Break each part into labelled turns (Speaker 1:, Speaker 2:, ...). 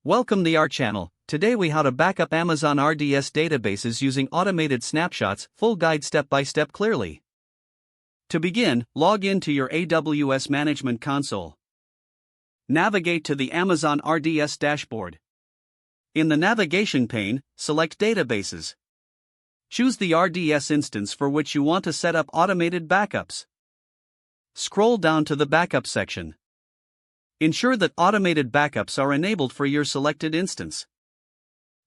Speaker 1: Welcome to our channel. Today we how to backup Amazon RDS databases using automated snapshots, full guide step-by-step clearly. To begin, log in to your AWS Management Console. Navigate to the Amazon RDS dashboard. In the navigation pane, select Databases. Choose the RDS instance for which you want to set up automated backups. Scroll down to the Backup section. Ensure that automated backups are enabled for your selected instance.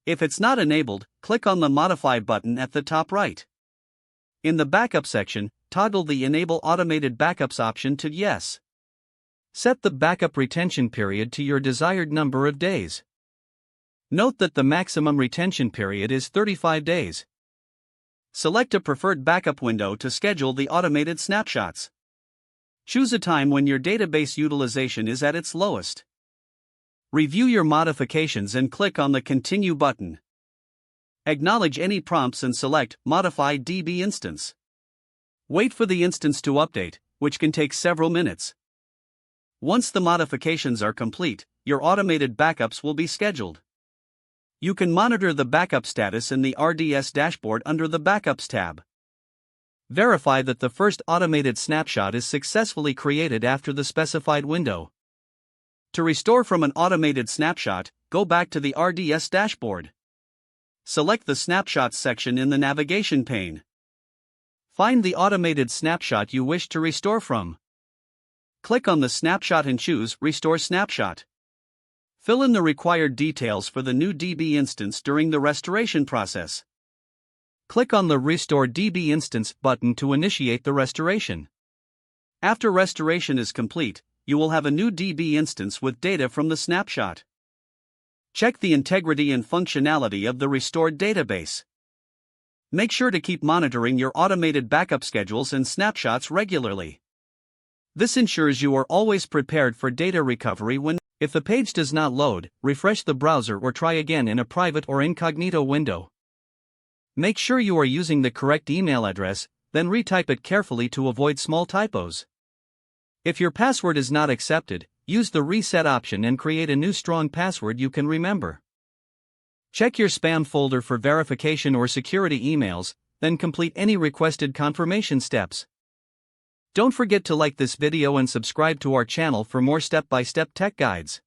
Speaker 1: If it's not enabled, click on the Modify button at the top right. In the Backup section, toggle the Enable Automated Backups option to Yes. Set the backup retention period to your desired number of days. Note that the maximum retention period is 35 days. Select a preferred backup window to schedule the automated snapshots. Choose a time when your database utilization is at its lowest. Review your modifications and click on the Continue button. Acknowledge any prompts and select Modify DB Instance. Wait for the instance to update, which can take several minutes. Once the modifications are complete, your automated backups will be scheduled. You can monitor the backup status in the RDS dashboard under the Backups tab. Verify that the first automated snapshot is successfully created after the specified window. To restore from an automated snapshot, go back to the RDS dashboard. Select the Snapshots section in the navigation pane. Find the automated snapshot you wish to restore from. Click on the snapshot and choose Restore Snapshot. Fill in the required details for the new DB instance during the restoration process. Click on the Restore DB Instance button to initiate the restoration. After restoration is complete, you will have a new DB instance with data from the snapshot. Check the integrity and functionality of the restored database. Make sure to keep monitoring your automated backup schedules and snapshots regularly. This ensures you are always prepared for data recovery when, if the page does not load, refresh the browser or try again in a private or incognito window. Make sure you are using the correct email address, then retype it carefully to avoid small typos. If your password is not accepted, use the Reset option and create a new strong password you can remember. Check your spam folder for verification or security emails, then complete any requested confirmation steps. Don't forget to like this video and subscribe to our channel for more step-by-step tech guides.